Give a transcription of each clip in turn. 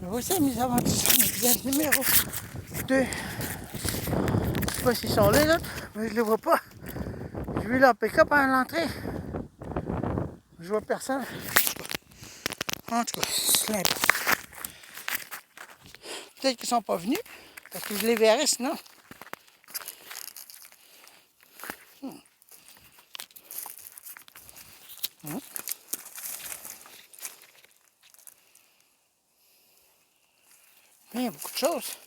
Voici mes aventures, épisode numéro 2. Je sais pas s'ils sont là, mais je les vois pas. J'ai vu leur pick-up à l'entrée. Je vois personne. En tout cas, c'est n'importe. Peut-être qu'ils sont pas venus, parce que je les verrais sinon. Il y a beaucoup de choses.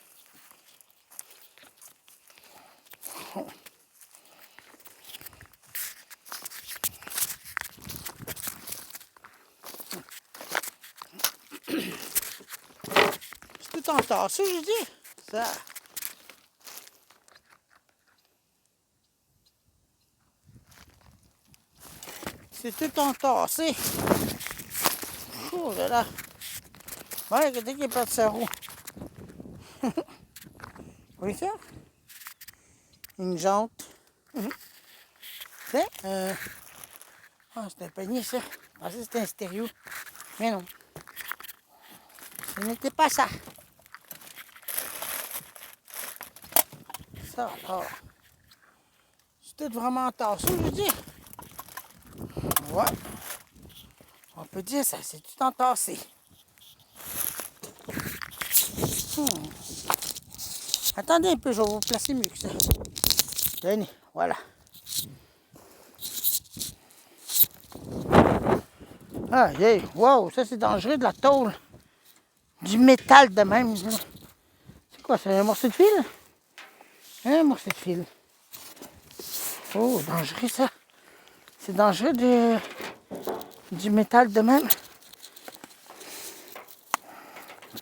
C'est tout entassé, je dis. Ça. C'est tout entassé. Oh là là. Ouais, regardez qu'il n'y a pas de sarreau. Oui, ça? Une jante. C'est c'est un panier, ça. Ah, ça, c'était un stéréo. Mais non. Ce n'était pas ça. Ça, alors. C'est tout vraiment entassé, je veux dire. Ouais. On peut dire ça, c'est tout entassé. Attendez un peu, je vais vous placer mieux que ça. Tenez, voilà. Ah, yeah. Wow, ça c'est dangereux de la tôle. Du métal de même. C'est quoi, c'est un morceau de fil? Un morceau de fil. Oh, dangereux ça. C'est dangereux du métal de même.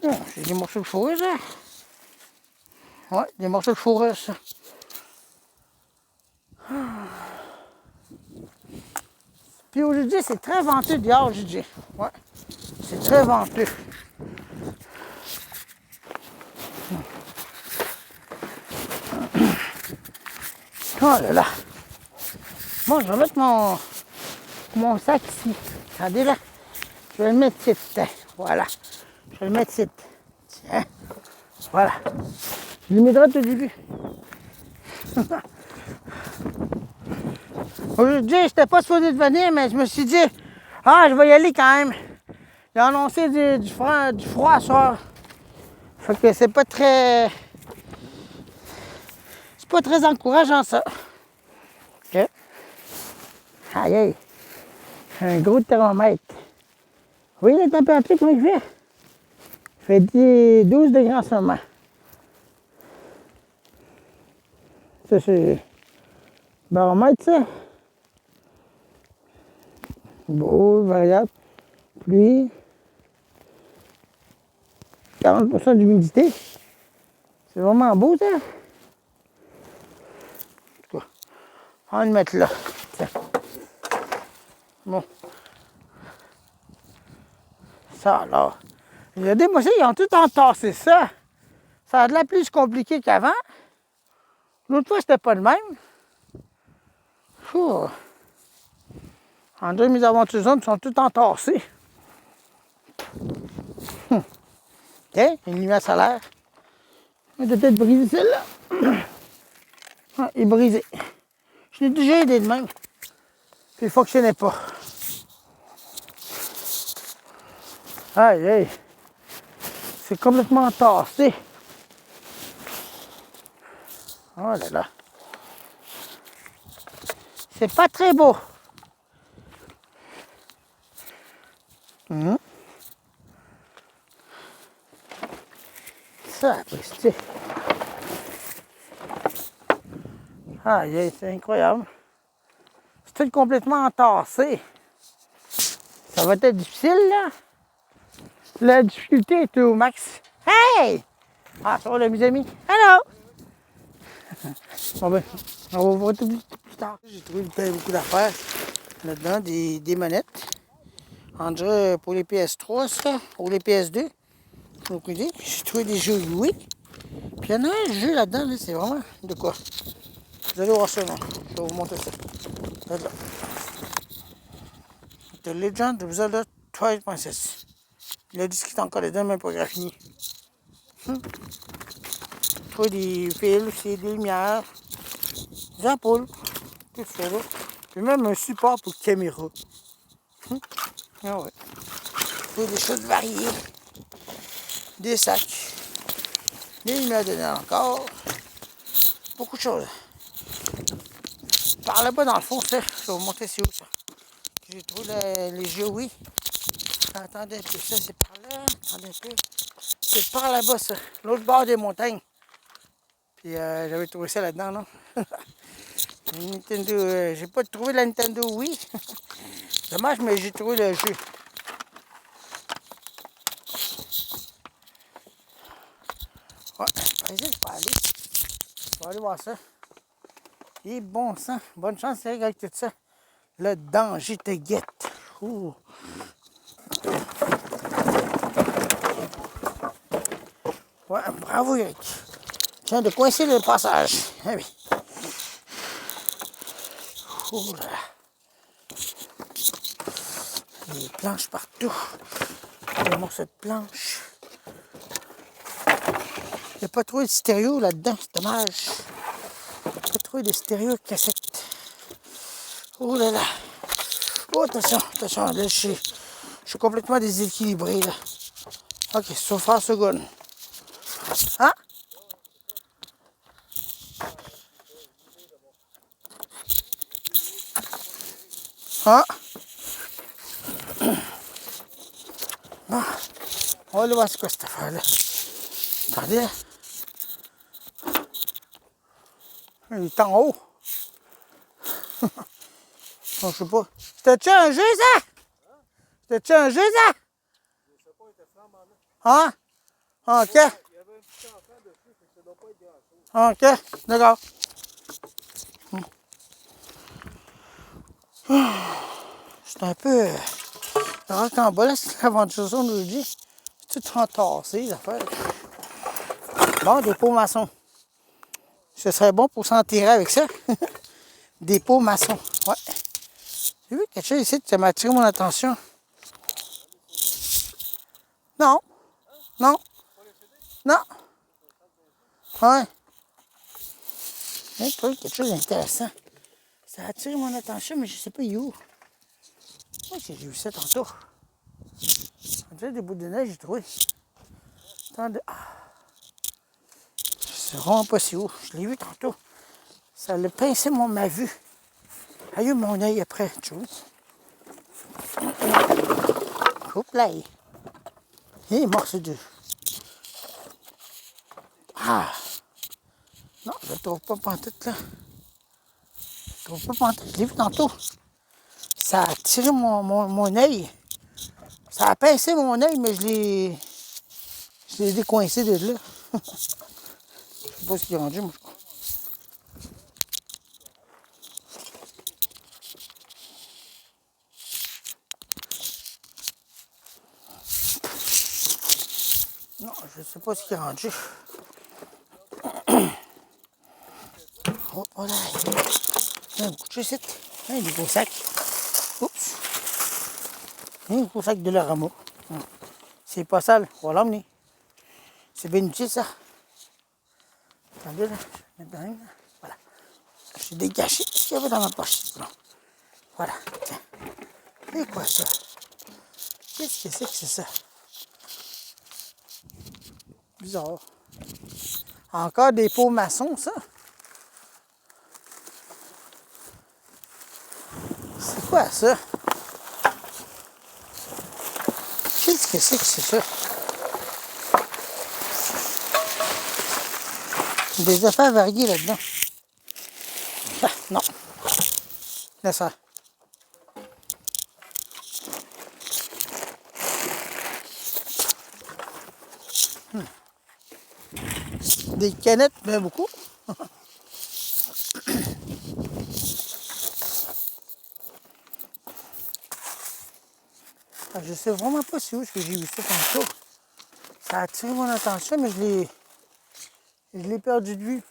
Oh, c'est des morceaux de fourrure, ça. Ouais, des morceaux de fourrure, ça. Puis aujourd'hui, c'est très venteux dehors, je dis. Ouais, c'est très venteux. Oh là là. Bon, je vais mettre mon sac ici. Regardez là. Je vais le mettre ici. Voilà. Je vais le mettre ici. Tiens. Voilà. Je le mettrai au début. Aujourd'hui, je n'étais pas supposé de venir, mais je me suis dit, je vais y aller quand même. Il a annoncé du froid ce soir. Fait que c'est pas très encourageant, ça. OK. Aïe, aïe. Un gros thermomètre. Vous voyez la température, comment il fait? Il fait 12 degrés en ce moment. Ça, c'est baromètre, ça. Beau, variable. Pluie. 40% d'humidité. C'est vraiment beau, ça. En tout cas, on va le mettre là. Tiens. Bon. Ça, alors. Regardez, moi, ça, ils ont tout entassé ça. Ça a de la plus compliqué qu'avant. L'autre fois, c'était pas le même. Ouh. En deux, mes aventures sont toutes entassées. Tiens, une lumière solaire. Elle doit peut-être briser celle-là. Ah, il est brisé. Je l'ai déjà aidé de même. Puis il ne fonctionnait pas. Aïe, aïe. C'est complètement entassé. Oh là là. C'est pas très beau. Ça, c'est... Aïe, c'est incroyable. C'est tout complètement entassé. Ça va être difficile, là. La difficulté est au max. Hey! Ah, ça va, là, mes amis. Hello! Bon, ben, on va voir tout plus tard. J'ai trouvé beaucoup d'affaires là-dedans, des manettes. On dirait pour les PS3, ça, ou les PS2. J'ai trouvé des jeux loués. Puis il y en a un jeu là-dedans, là, c'est vraiment de quoi? Vous allez voir ça, non? Je vais vous montrer ça. Là. The Legend of Zelda 12.6. Il a dit qu'il est encore dedans, mais pas fini. Trouver des fils, des lumières, des ampoules, tout ça là. Puis même un support pour caméra. Ah ouais. Trouver des choses variées. Des sacs. Des lumières dedans encore. Beaucoup de choses. Par là-bas, dans le fond, ça, je vais vous montrer c'est où ça. J'ai trouvé les géouis. Attendez un peu, ça c'est par là. Attendez un peu. C'est par là-bas, ça. L'autre bord des montagnes. Puis j'avais trouvé ça là-dedans, non? Nintendo, j'ai pas trouvé la Nintendo Wii. Dommage, mais j'ai trouvé le jeu. Ouais, vas-y, je peux aller. Je vais aller voir ça. Et bon sang, bonne chance avec tout ça. Le danger te guette. Ouh. Ouais, bravo Eric. Je viens de coincer le passage. Ah oui. Ouh là là. Des planches partout. Des morceaux de planches. Il n'y a pas trop de stéréo là-dedans, c'est dommage. Pas trop de stéréo cassette. Oh là là. Oh, attention, attention. Là, je suis complètement déséquilibré, là. Ok, sauf en seconde. Hein? Hein? Bon. On va aller voir c'est quoi cette affaire-là. Attendez, là. Il est en haut. Non, je sais pas. C'était-tu un jeu, ça? C'était-tu un jeu, ça? Je sais pas, il était flambant là. Hein? OK. Il y avait un petit enfant dessus, fait que ça doit pas être grand-chose. OK, d'accord. C'est un peu... Alors qu'en bas, là, c'est l'aventure zone aujourd'hui. C'est tout entassé, les affaires. Bon, des pots maçons. Ce serait bon pour s'enterrer avec ça. Des pots maçons, ouais. J'ai vu quelque chose ici, ça m'a attiré mon attention. Non. Non. Non. Ouais. J'ai trouvé quelque chose d'intéressant. Ça a attiré mon attention, mais je ne sais pas où. Oui, j'ai vu ça tantôt. On dirait des bouts de neige, j'ai trouvé. Attendez. Ah. Je sais vraiment pas si où. Je l'ai vu tantôt. Ça a pincé ma vue. A eu mon œil après, tu vois. Hop là. Et morceau de... Ah! Non, je ne trouve pas pantoute là. Je ne trouve pas pantoute. Je l'ai vu tantôt. Ça a tiré mon œil. Ça a pincé mon œil, mais je l'ai décoincé de là. Je sais pas ce qu'il est rendu, moi. Non, je sais pas ce qu'il est rendu. Oh, voilà. Il y a un coup de ici. Il y a des gros sacs. Oups. Il y a un gros sac de Laramo. C'est pas sale. On va l'emmener. C'est bien utile, ça. Attendez, là. Je vais mettre dans là. Voilà. Je vais dégager ce qu'il y avait dans ma poche. Non. Voilà. Tiens. C'est quoi ça? Qu'est-ce que c'est ça? Bizarre. Encore des pots maçons, ça? C'est quoi ça? Qu'est-ce que c'est ça? Des affaires variées là-dedans. Ah, non. Laisse ça. Des canettes, mais beaucoup. Je sais vraiment pas si où est-ce que j'ai vu ça tantôt. Ça a attiré mon attention, mais je l'ai perdu de vue.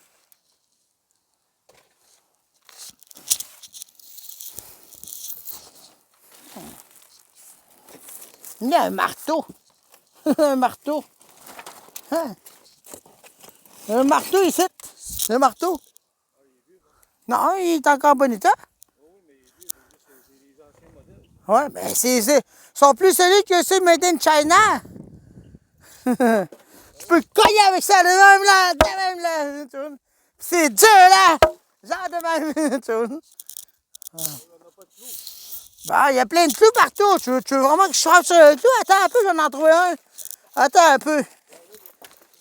Il y a un marteau. Un marteau. Hein? Un marteau ici. Le marteau. Non, il est encore en bon état. Ouais, mais ils sont plus solides que ceux made in China. Tu peux cogner avec ça de même là, tu vois. C'est dur là. Genre de même, tu vois. Bah, il y a plein de clous partout. Tu veux vraiment que je frappe sur le clou? Attends un peu, j'en ai trouvé un. Attends un peu.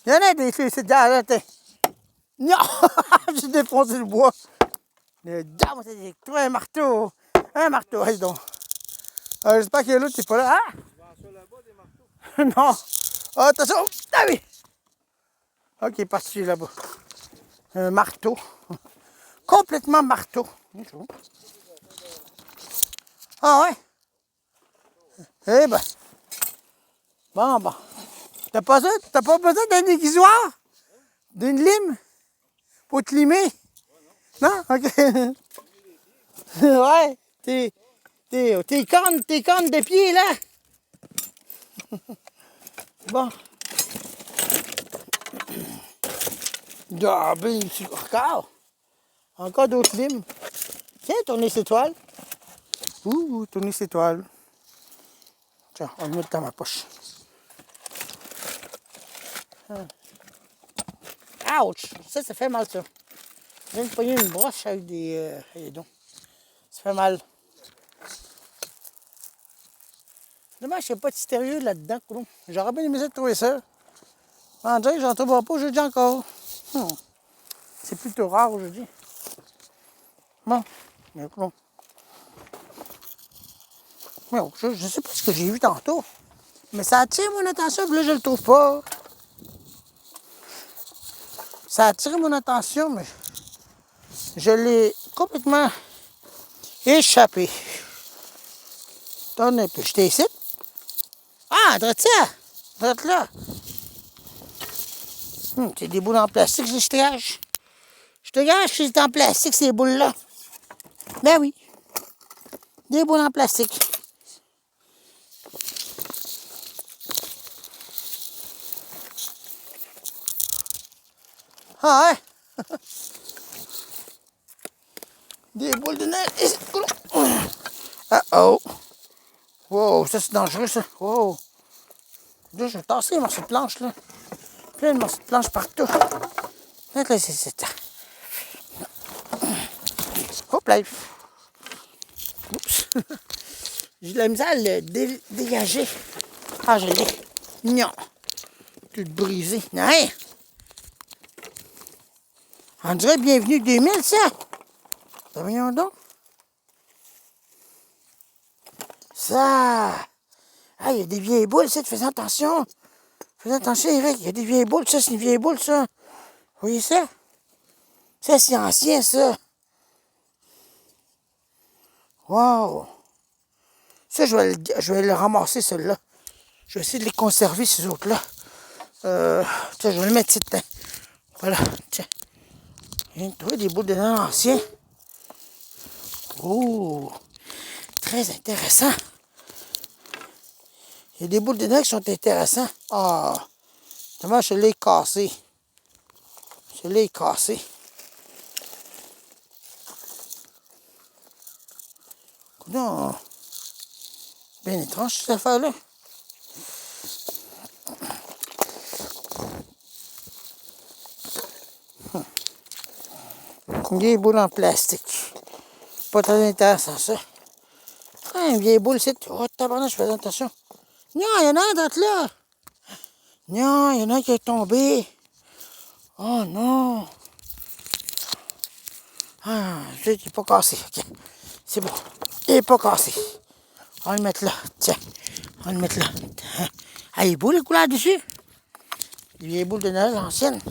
Il y en a des clous ici dedans, là, t'es. Non! J'ai défoncé le bois. Le dame, c'est trouvé un marteau. Un marteau, allez donc. J'espère que l'autre, c'est pas là. Ah! Non. Oh, attention. Ah oui. Ok, il est parti là-bas. Un marteau. Complètement marteau. Ah ouais? Eh ben. Bon. T'as pas besoin d'un aiguisoir? D'une lime? Pour te limer? Non? Ok. Ouais. Tes cornes de pied, là. Bon. Ah, ben, encore d'autres limes. Tiens, tourner-étoile. Ouh, tourner-étoile. Tiens, on va le mettre dans ma poche. Ouch! Ça fait mal, ça. Je viens de pogner une broche avec des dons. Ça fait mal. Dommage, il n'y a pas de stérieux là-dedans, coulon. J'aurais bien aimé ça de trouver ça. En direct, j'en trouverai pas aujourd'hui encore. C'est plutôt rare aujourd'hui. Bon, mais coulon. Je sais pas ce que j'ai vu tantôt. Mais ça attire mon attention, puis là, je le trouve pas. Ça a attiré mon attention, mais je l'ai complètement échappé. Donne un peu. J'étais ici. Ah, drette ça. Drette là. C'est des boules en plastique, je te gâche. Je te gâche que c'est en plastique, ces boules-là. Ben oui. Des boules en plastique. Ah ouais? Des boules de neige. Oh. Wow, ça c'est dangereux ça. Wow. Là, je vais tasser les morceaux de planche là. Plein de morceaux de planche partout. Là, c'est. Hop là. Oups. J'ai de la misère à le dégager. Ah, je l'ai. Non. Tout brisé. Non. On dirait bienvenue 2000, ça. Voyons donc. Ça. Ah, il y a des vieilles boules, ça. Fais attention. Fais attention, Eric. Il y a des vieilles boules, ça. C'est une vieille boule, ça. Vous voyez ça? Ça, c'est ancien, ça. Wow. Ça, je vais le ramasser, celui-là. Je vais essayer de les conserver, ces autres-là. Tiens, je vais le mettre ici. Voilà, tiens. J'ai trouvé des boules de dents anciens. Oh, très intéressant. Il y a des boules de dents qui sont intéressantes. Ah, dommage, je l'ai cassé. Je l'ai cassé. Non. Bien étrange, cette affaire-là. Une vieille boule en plastique. Pas très intéressant, ça. Ah, une vieille boule, c'est... Oh, tabarnak, je fais attention. Non, il y en a un d'autre là. Non, il y en a un qui est tombé. Oh non. Ah, il n'est pas cassé. Okay. C'est bon. Il n'est pas cassé. On va le mettre là. Tiens. On va le mettre là. Ah, il est beau les couleurs dessus. Des vieilles boules de neige anciennes.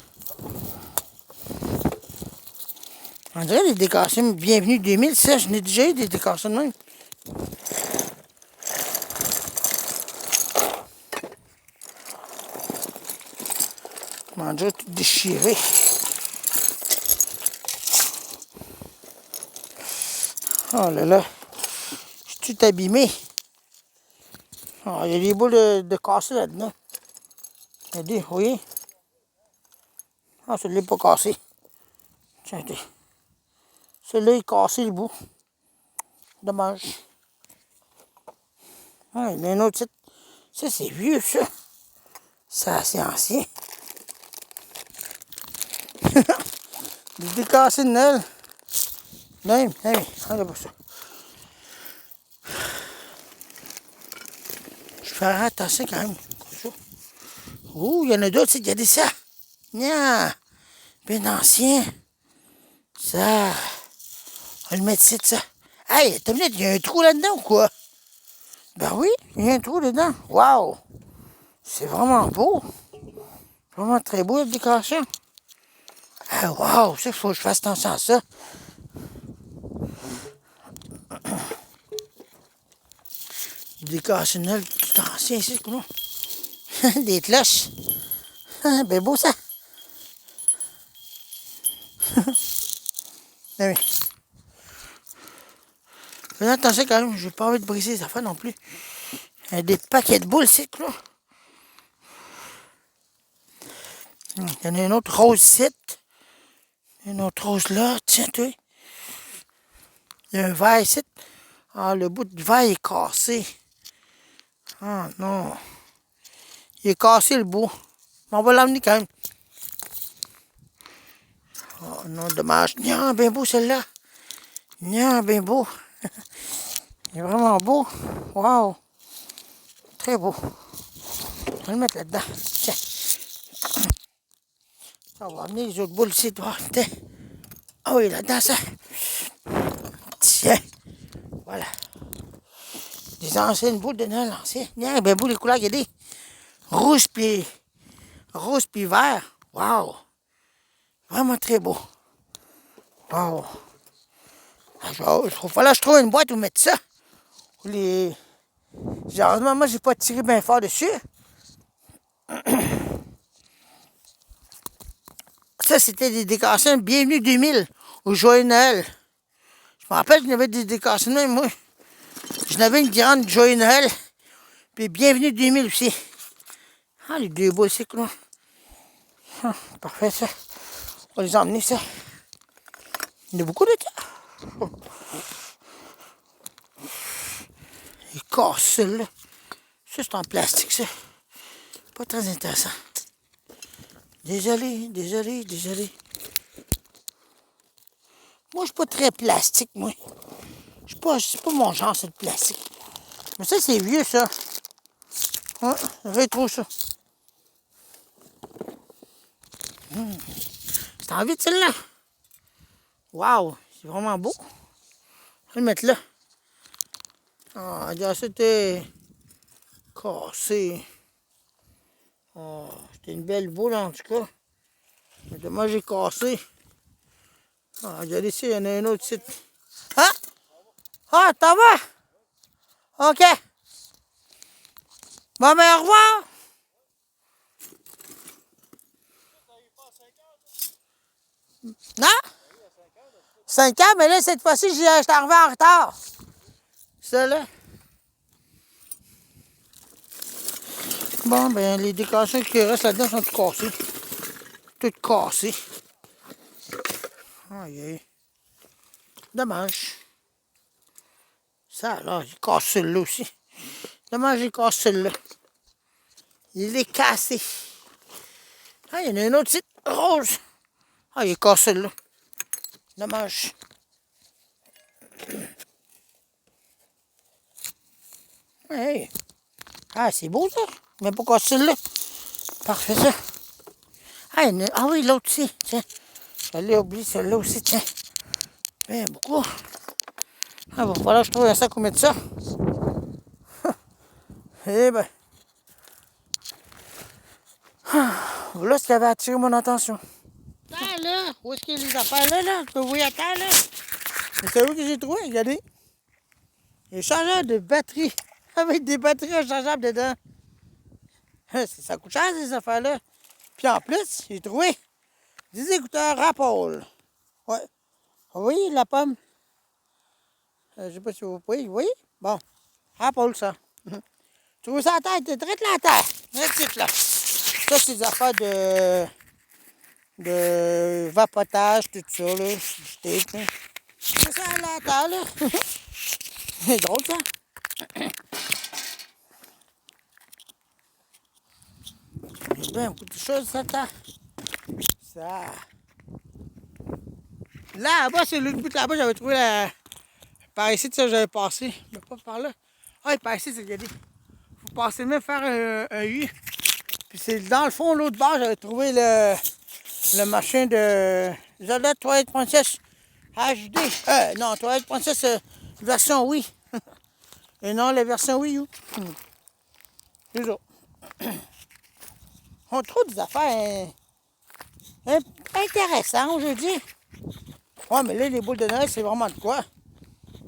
On dirait des décorations bienvenue 2000, ça, je n'ai déjà eu des décorations de même. On dirait tout déchiré. Oh là là, je suis tout abîmé. Oh, il y a des boules de cassé là-dedans. Regardez, vous voyez? Ah, celui-là n'est pas cassé. Tiens, regardez. Celui-là est cassé le bout. Dommage. Ah, il y en a un autre. Ça, c'est vieux, ça. Ça, c'est ancien. Il est décassé de Noël. Non, regarde pas ça. Je fais attention quand même. Ouh, il y en a d'autres, regardez ça. Nya, bien ancien. Ça. On va le mettre ici, ça. Hey, t'as vu, il y a un trou là-dedans ou quoi? Ben oui, il y a un trou dedans. Waouh! C'est vraiment beau. Vraiment très beau, la décoration. Ah, waouh! Ça, il faut que je fasse attention à ça. Décoration tout ancien ici, comment? Des cloches. Ben beau, ça. Ah oui. Fais attention quand même, j'ai pas envie de briser les affaires non plus. Il y a des paquets de boules, c'est là. Il y en a une autre rose ici. Une autre rose là, tiens, toi. Il y a un verre ici. Ah, le bout du verre est cassé. Ah non. Il est cassé le bout. Mais on va l'emmener quand même. Oh non, dommage. Nya, bien beau celle-là. Nya, bien beau. Il est vraiment beau. Wow. Très beau. On va le mettre là-dedans. Tiens. On va amener les autres boules ici. Ah oui, là-dedans, ça. Tiens. Voilà. Des anciennes boules de Noël anciennes. Nya, bien beau les couleurs, regardez. Rouge puis vert. Wow. Vraiment très beau. Wow. Il va falloir que je trouve une boîte où mettre ça. Genre, moi, j'ai pas tiré bien fort dessus. Ça, c'était des décorations Bienvenue 2000 au Joyeux Noël. Je me rappelle qu'il y avait des décorations, moi. Je n'avais une grande Joyeux Noël. Puis Bienvenue 2000 aussi. Ah, les deux boules, c'est quoi? Ah, parfait, ça. On va les emmener, ça. Il y en a beaucoup de temps. Il casse, celui-là. Ça, c'est en plastique, ça. Pas très intéressant. Désolé. Moi, je suis pas très plastique, moi. C'est pas mon genre, c'est le plastique. Mais ça, c'est vieux, ça. Ouais, rétro, ça. C'est en vie, celle-là. Waouh, c'est vraiment beau. Je vais le mettre là. Ah, regarde, c'était cassé. Oh, c'était une belle boule, en tout cas. Mais dommage, j'ai cassé. Ah, regardez ici, il y en a un autre site. Ah! Ah, t'en vas? OK. Bon, ben, au revoir. Non? 5 ans, mais là, cette fois-ci, j'étais arrivé en retard. Ça, là. Bon, ben, les décorations qui restent là-dedans sont toutes cassées. Toutes cassées. Aïe, aïe. Dommage. Ça, là, j'ai cassé celui-là aussi. Dommage, j'ai cassé celui-là. Il est cassé. Ah, il y en a un autre site rose. Ah, il est cassé celui-là. Dommage. Hey. Ah, c'est beau, ça. Mais pas cassé celui-là. Parfait, ça. Ah, ah oui, l'autre aussi. Tiens. J'allais oublier celui-là aussi, tiens. Bien, beaucoup. Ah, bon, voilà, je trouve un sac où mettre ça. Eh ben. Voilà ce qui avait attiré mon attention. Ah là, où est-ce qu'il y a les affaires là? Que vous voyez à terre là? C'est où que j'ai trouvé, regardez. Un chargeur de batterie. Avec des batteries rechargeables dedans. Ça coûte cher ces affaires-là. Puis en plus, j'ai trouvé des écouteurs Apple. Ouais. Vous voyez la pomme? Je sais pas si vous voyez. Bon. Apple ça. Tu vois ça à la terre, t'es traite la terre. Là. Ça, c'est des affaires de vapotage, tout ça, là. Je tape, là. C'est ça, là, attends, là. C'est drôle, ça. Il y a bien beaucoup de choses, ça, là. Ça. Là-bas, c'est l'autre bout, là-bas, j'avais trouvé la... Par ici, ça, j'avais passé. Mais pas par là. Ah, par ici, c'est regardez. Faut passer même faire un U. Puis c'est dans le fond, l'autre bord, j'avais trouvé le machin de Zelda Twilight Princess HD. Non, Twilight Princess version Wii. Et non, la version Wii U. C'est ça. On trouve des affaires intéressantes, je dis. Ouais, mais là, les boules de neige, c'est vraiment de quoi?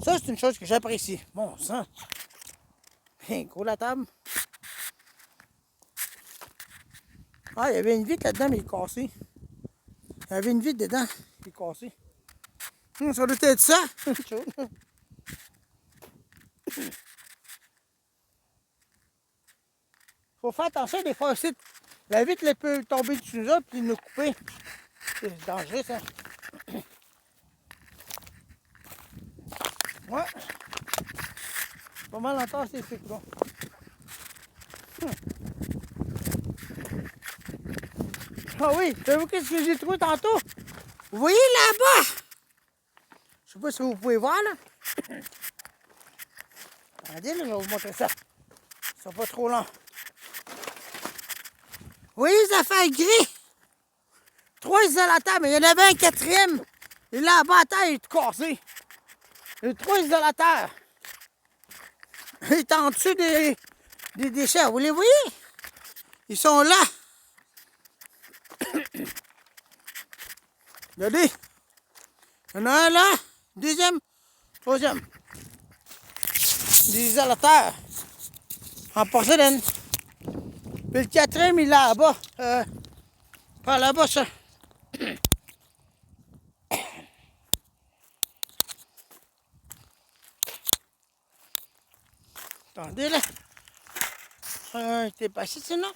Ça, c'est une chose que j'apprécie. Bon sang. Gros la table. Ah, il y avait une vitre là-dedans, mais il est cassé. Il y avait une vitre dedans, il est cassé. Ça doit être ça. Faut faire attention des fois aussi. La vitre, elle peut tomber dessus nous autres et nous couper. C'est dangereux, ça. Ouais. Pas mal encore, c'est bon. Ah oui, savez-vous qu'est-ce que j'ai trouvé tantôt? Vous voyez là-bas? Je sais pas si vous pouvez voir, là. Regardez, là, je vais vous montrer ça. Ils sont pas trop longs. Vous voyez les affaires gris? 3 isolateurs, mais il y en avait un quatrième. Et là-bas, à terre, il est tout cassé. Il y a 3 isolateurs. Il est en dessous des déchets. Vous les voyez? Ils sont là. Regardez. Il y en a un là. Deuxième. Troisième. Des isolateurs. En porcelaine. Puis le quatrième, il est là-bas. Par là-bas, ça. Attendez, là. T'es passé, sinon?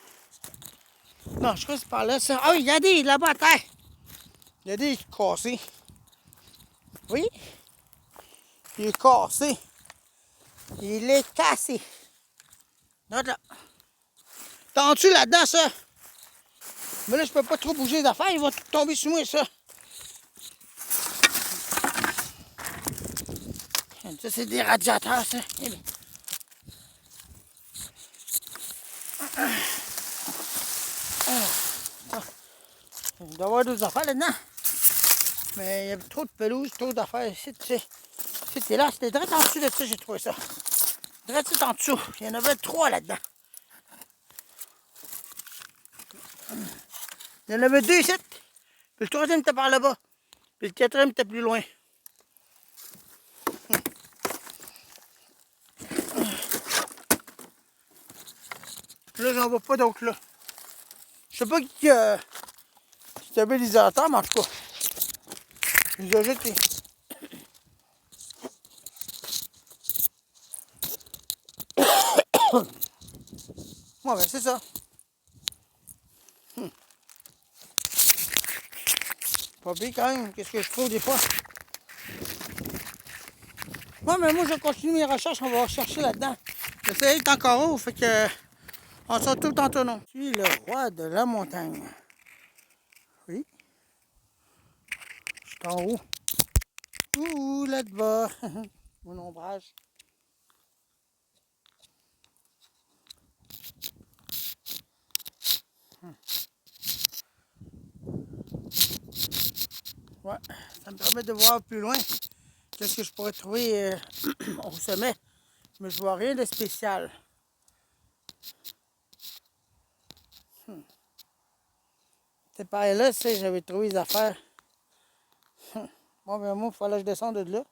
Non, je crois que c'est par là, ça. Ah oui, regardez, là-bas à terre. Regardez, il est cassé. Oui? Il est cassé. Il est cassé. Regarde là. T'es en dessous là-dedans, ça. Mais là, je peux pas trop bouger les affaires. Il va tout tomber sur moi, ça. Ça, c'est des radiateurs, ça. Il doit y avoir d'autres affaires là-dedans. Mais il y avait trop de pelouse, trop d'affaires ici, tu sais. C'était là, c'était direct en dessous de ça, j'ai trouvé ça. Direct en dessous. Il y en avait 3 là-dedans. Il y en avait 2 ici. Puis le troisième était par là-bas. Puis le quatrième était plus loin. Là, j'en vois pas d'autres là. Je sais pas qui avait les isolateurs, mais en tout cas. Je les ai jetés. Ouais, ben c'est ça. Pas bien quand même, qu'est-ce que je trouve des fois. Ouais, mais moi je continue mes recherches, on va rechercher là-dedans. L'essai est encore haut, fait que on se retrouve tantôt non. Je suis le roi de la montagne. Oui. Je suis en haut. Ouh, là-bas. Mon ombrage. Ouais, ça me permet de voir plus loin qu'est-ce que je pourrais trouver au sommet. Mais je vois rien de spécial. C'est pareil là, tu sais, j'avais trouvé des affaires. Moi, ben moi, il fallait que je descende de là.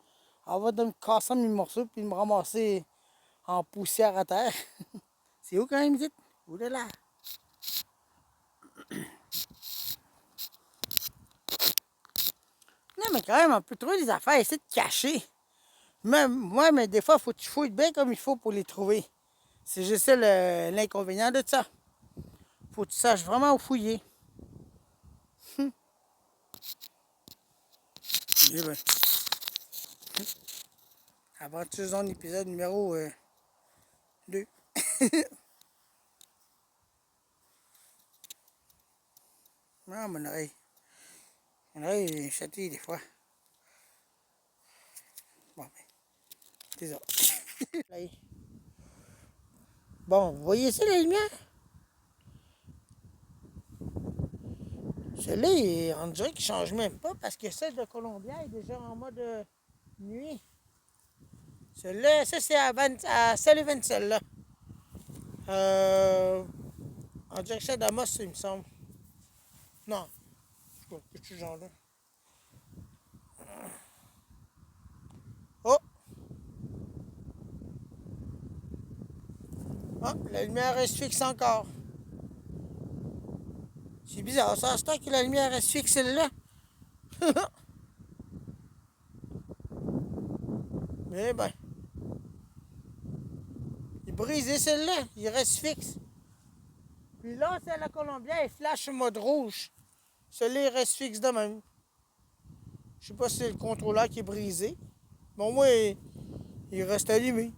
Avant de me casser mes morceaux puis de me ramasser en poussière à terre. C'est où quand même, dites? Où de là? Non, mais quand même, on peut trouver des affaires, essayer de cacher. Même, ouais, mais des fois, il faut que tu fouilles bien comme il faut pour les trouver. C'est juste ça l'inconvénient de ça. faut que tu saches vraiment où fouiller. Eh ben. Aventure Zone, épisode numéro 2. Ah, mon oreille. Mon oreille est châtée des fois. Bon, ben, c'est ça. Bon, vous voyez ça, la lumière? Celle-là, on dirait qu'il ne change même pas parce que celle de Columbia est déjà en mode nuit. Celle-là, ça c'est à Sullivan, celle-là. En direction d'Amos, il me semble. Non, c'est ce genre-là. Oh! Ah, la lumière reste fixe encore. C'est bizarre, ça, c'est temps que la lumière reste fixe, celle-là. Mais ben, il est brisé, celle-là, il reste fixe. Puis là, c'est la Columbia, elle flash en mode rouge. Celui-là, il reste fixe de même. Je sais pas si c'est le contrôleur qui est brisé. Bon, moi, il reste allumé.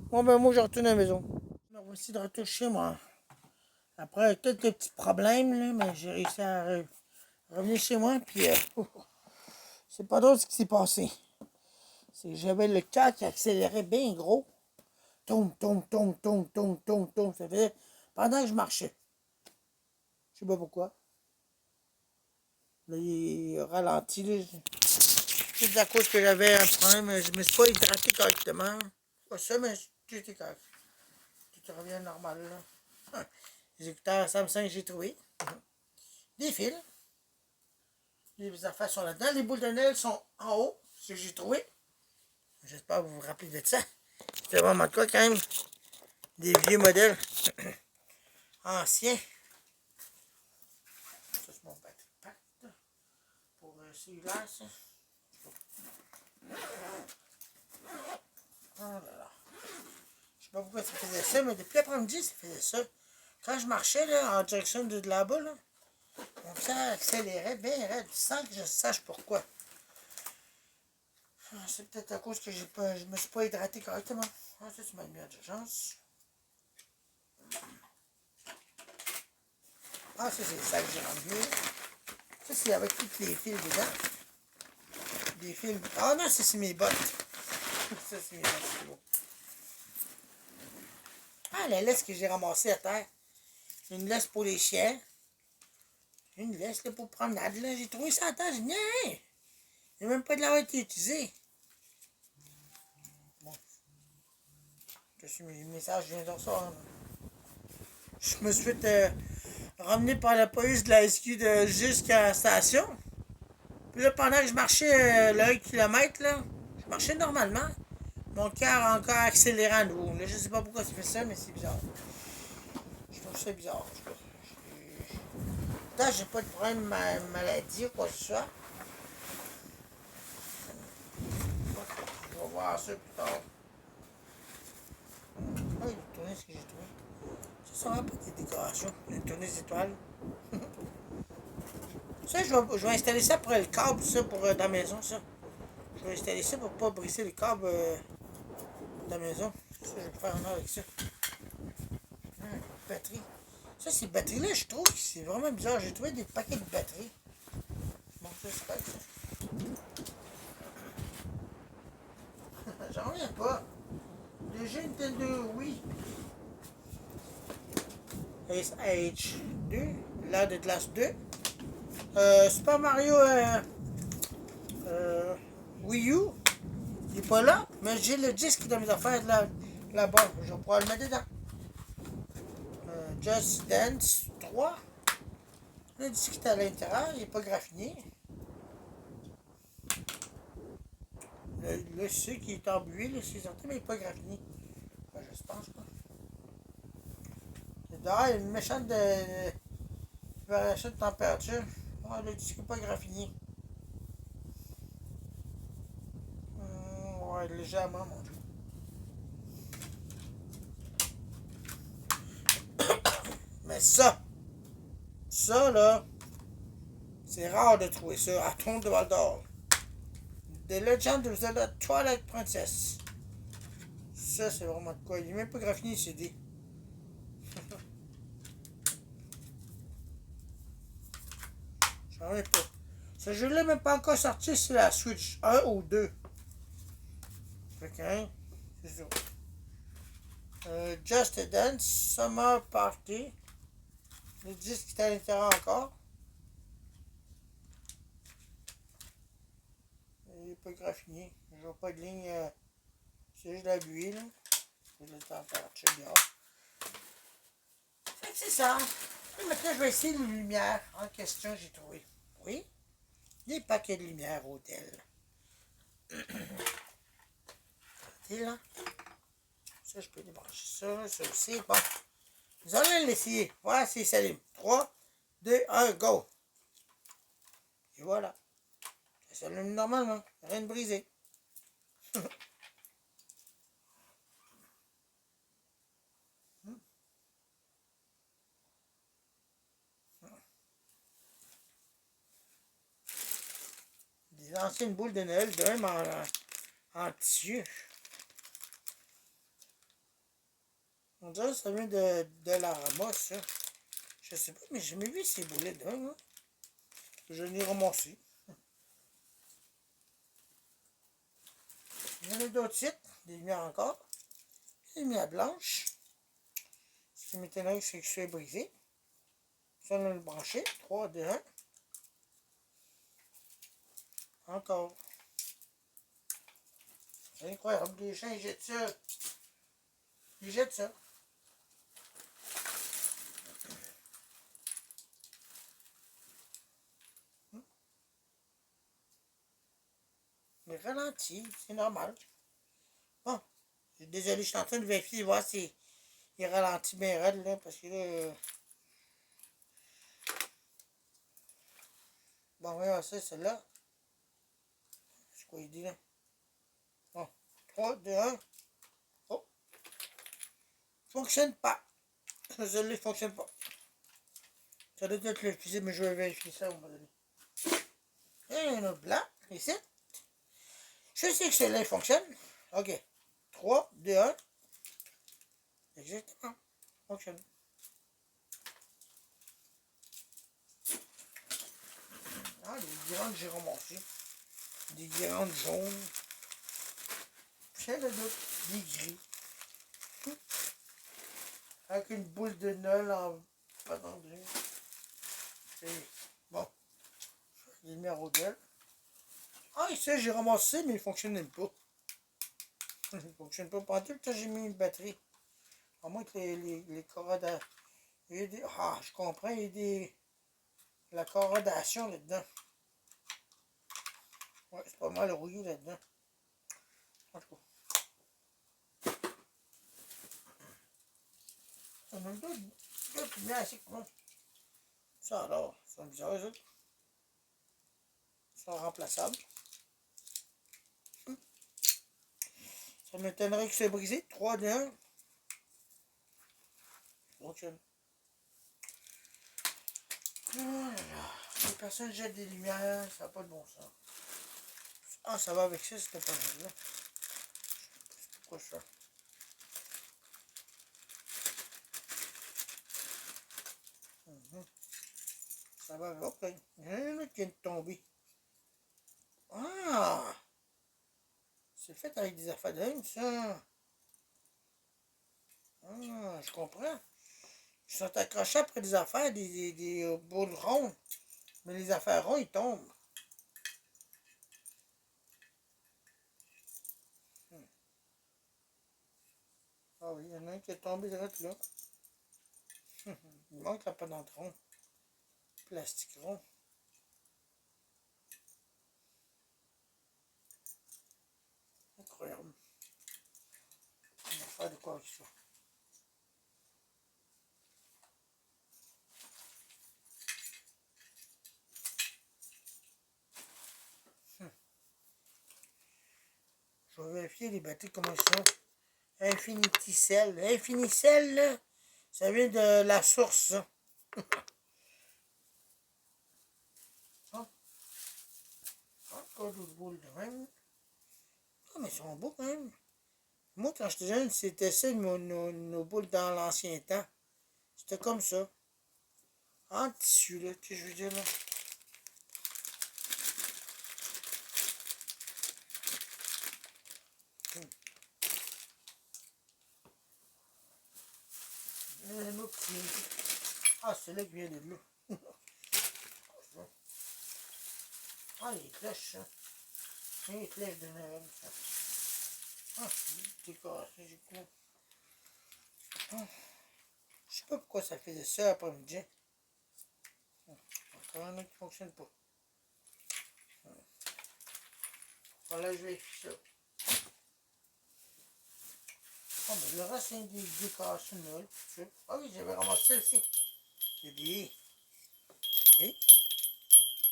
Bon, ben, moi, je retourne à la maison. On va essayer de retourner chez moi. Après, quelques petits problèmes, là, mais j'ai réussi à revenir chez moi. Puis, c'est pas drôle ce qui s'est passé. C'est que j'avais le cœur qui accélérait bien gros. Tombe, tombe, tombe, tombe, tombe, tombe, tombe. Ça faisait pendant que je marchais. Je sais pas pourquoi. Là, il a ralenti. Là. C'est à cause que j'avais un problème. Je me suis pas hydraté correctement. Pas ça, mais tout était correct. Tout revient normal. Là. Les écouteurs Samsung, j'ai trouvé. Des fils. Les affaires sont là-dedans. Les boules de neige sont en haut. C'est ce que j'ai trouvé. J'espère que vous vous rappelez de ça. C'est vraiment de quoi quand même. Des vieux modèles. Anciens. Ça, c'est mon batterie pack. Pour celui-là, ça. Oh là là. Je sais pas pourquoi ça faisait ça, mais depuis l'après-midi, ça faisait ça. Quand je marchais là, en direction de là-bas, là, mon sang accélérait bien raide, sans que je sache pourquoi. C'est peut-être à cause que je me suis pas hydraté correctement. Ah, ça, c'est ma lumière d'urgence. Ah, ça, c'est ça que j'ai enlevé. Ça, c'est avec tous les fils dedans. Des fils. Ah non, ça, c'est mes bottes. Ça, c'est mes bottes, c'est beau. Ah, la laisse que j'ai ramassée à terre. Une laisse pour les chiens. Une laisse là, pour promenade. Là. J'ai trouvé ça à terre. J'ai dit, non! Il n'y a même pas de l'avoir été utilisé. Bon. Je suis mes messages, je viens de recevoir. Je me suis fait ramener par la police de la SQ jusqu'à la station. Puis là, pendant que je marchais le 1 km, là, je marchais normalement. Mon cœur a encore accéléré à nouveau. Là, je sais pas pourquoi ça fait ça, mais c'est bizarre. Je trouve ça bizarre. Pourtant, j'ai pas de problème de maladie ou quoi que ce soit. On va voir ça plus tard. Ah, il a tourné ce que j'ai trouvé. Ça sera pas des décorations. Il a tourné des étoiles. Ça, je vais installer ça pour le câble, ça, pour dans la maison, ça. Je vais installer ça pour pas briser le câble dans la maison. Ça, je vais faire un avec ça. Batterie. Ça, ces batteries-là, je trouve que c'est vraiment bizarre. J'ai trouvé des paquets de batteries. Bon, ça, c'est pas ça. J'en reviens pas. Le jeu Nintendo Wii. SH2. Là, de classe 2. Super Mario Wii U. Il n'est pas là, mais j'ai le disque dans mes affaires là-bas. Je vais pouvoir le mettre dedans. Just Dance 3. Le disque est à l'intérieur, il n'est pas graffiné. Le C qui est embué, c'est certain, mais il n'est pas graffiné. Ben, je pense pas. D'ailleurs, il y a une méchante variation de température. Ah, le disque n'est pas graffiné. Ouais, légèrement, mon Dieu. Mais ça là, c'est rare de trouver ça à Tombe de Val d'Or. The Legend of Zelda Twilight Princess. Ça, c'est vraiment de quoi. Il n'est même pas graffiné, le CD. J'en reviens pas. Ce jeu-là n'est même pas encore sorti sur la Switch 1 ou 2. Fait que, hein, c'est ça. Just a Dance, Summer Party. Le disque est à l'intérieur encore. Il n'est pas graffiné. Je vois pas de ligne. C'est juste la buée, là. C'est le température dehors. Fait que c'est ça. Et maintenant, je vais essayer les lumières en question, j'ai trouvé. Oui, des paquets de lumière hôtel. Regardez là. Ça, je peux débrancher ça, ça aussi. Bon, nous allons l'essayer. Voilà, c'est s'allume. 3, 2, 1, go. Et voilà. Ça s'allume normalement. Rien de brisé. Des anciennes boules de Noël, de même en tissu. On dirait que ça vient de la ramasse, ça. Je sais pas, mais j'ai jamais vu ces boulets de même. Hein. Je l'ai ramassé. Il y en a d'autres sites, des lumières encore. Des lumières blanches. Ce qui m'étonnerait, c'est que je suis brisé. Ça, on a le branché. 3, 2, 1. Encore. C'est incroyable. Les gens, ils jettent ça. Ils jettent ça. Mais ralenti, c'est normal. Bon, désolé, je suis en train de vérifier, voir si il ralentit bien raide, là, parce que là... Bon, voyons ça, celle-là. C'est quoi il dit, là? Bon, 3, 2, 1. Oh, fonctionne pas. Désolé, fonctionne pas. Ça doit être le fusible, mais je vais vérifier ça au moment donné. Et il y en a blanc, ici. Je sais que celui-là, il fonctionne. OK. 3, 2, 1. Exactement. Fonctionne. Ah, les guirlandes, j'ai ramassé. Des guirlandes jaunes. Plein de d'autres. Des gris. Avec une boule de Noël en pas d'endroit. Bon. Les numéros 2. Ah, ici, j'ai ramassé, mais il ne fonctionne même pas. Il ne fonctionne pas. Pendant tout le temps, j'ai mis une batterie. À moins que les corrodations. Ah, je comprends, il y a des. La corrodation là-dedans. Ouais, c'est pas mal rouillé là-dedans. En tout cas. On a d'autres lumières assez que moi. Ça alors, c'est bizarre, les autres. Ils sont remplaçables. Ça m'étonnerait que c'est brisé. 3, 2, 1. Fonctionne. Les personnes jettent des lumières, ça n'a pas de bon sens. Ah, ça va avec ça, c'était pas mal là. C'est pourquoi ça. Ça va avec. Ok. Il y en a un autre qui vient de tomber. Ah! C'est fait avec des affaires de même, ça. Ah, je comprends. Ils sont accrochés après des affaires, des boules rondes. Mais les affaires rondes, ils tombent. Ah oui, il y en a un qui est tombé direct là. Il manque la pendante rond. Plastique rond. Incroyable. On va faire de quoi avec ça. Je vais vérifier les batteries comment ils sont. Infinity Cell. Infinity Cell, là, ça vient de la source. Ça. Hein? Encore d'autres boules de même. Ah, mais ils sont beaux quand même. Moi, quand j'étais jeune, c'était ça nos boules dans l'ancien temps. C'était comme ça. En tissu, là, tu sais, je veux dire, là. Nos petits. Ah, c'est là qui vient de là. Ah, les cloches, ça. Les cloches de Noël, ça. Ah, c'est cassé, j'ai quoi. Ah, je sais pas pourquoi ça faisait ça après-midi. Encore un autre qui fonctionne pas. Voilà, je vais faire ça. Oh, mais le reste, c'est des cassés de Noël. Ah oui, j'avais ramassé ça aussi. Il y a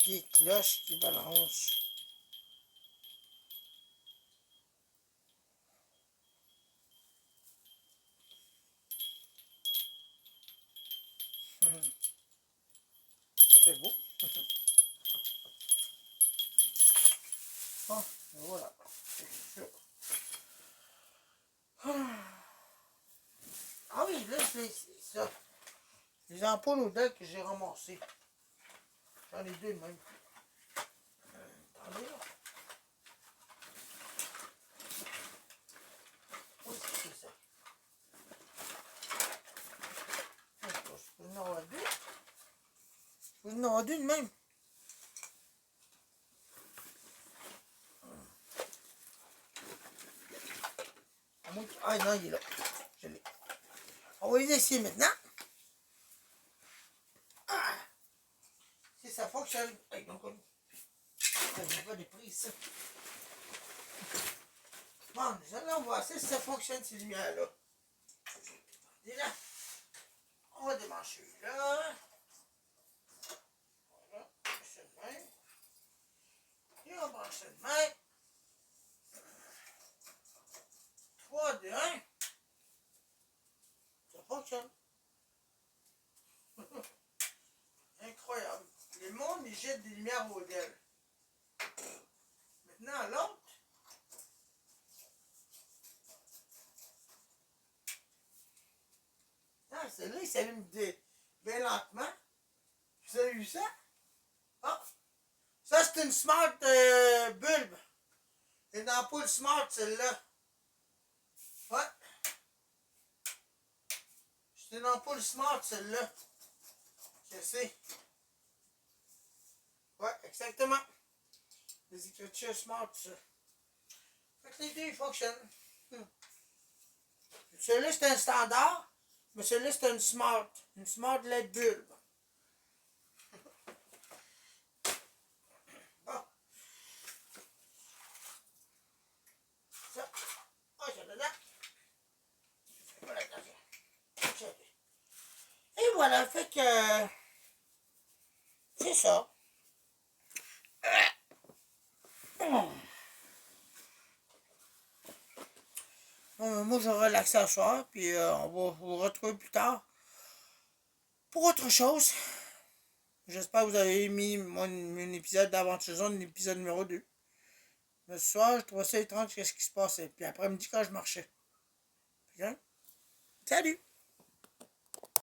des cloches qui balancent. Ça fait beau. Bon, voilà. C'est ça. Ah oui, là, c'est ça. Les ampoules au deck que j'ai ramassées. J'en ai deux même. Attendez là. Oui, c'est ça. Je peux en avoir deux. Je peux en avoir deux de même. Ah non, il est là. Je l'ai. On va les essayer maintenant. Ah, si ça fonctionne. Hey, donc, ça n'a pas de prise, ça. Bon, là, on va voir si ça fonctionne, ces lumières-là. Et là, on va démancher là. Voilà, c'est de même. Et on branche ça de même. 3, 2, 1. Ça fonctionne. Incroyable. Le monde, il jette des lumières au modèle. Maintenant, l'autre. Ah, celle-là, il s'allume bien lentement. Vous avez vu ça? Ah, ça, c'est une smart bulbe. Une ampoule smart, celle-là. Ouais. C'est une ampoule smart, celle-là. Je sais. Ouais, exactement. Les écritures smart, ça. Fait que les deux, ils fonctionnent. Celui-là, c'est un standard, mais celui-là, c'est une smart. Une smart LED bulbe. Bon. Ça. Ah, j'ai dedans. Voilà, attention. Et voilà, fait que... c'est ça. Moi, je relaxe ce soir, puis on va vous retrouver plus tard pour autre chose. J'espère que vous avez aimé mon épisode d'Aventure l'épisode numéro 2. Mais ce soir, je trouvais ça étrange qu'est-ce qui se passait. Puis après-midi, quand je marchais. Bien. Salut!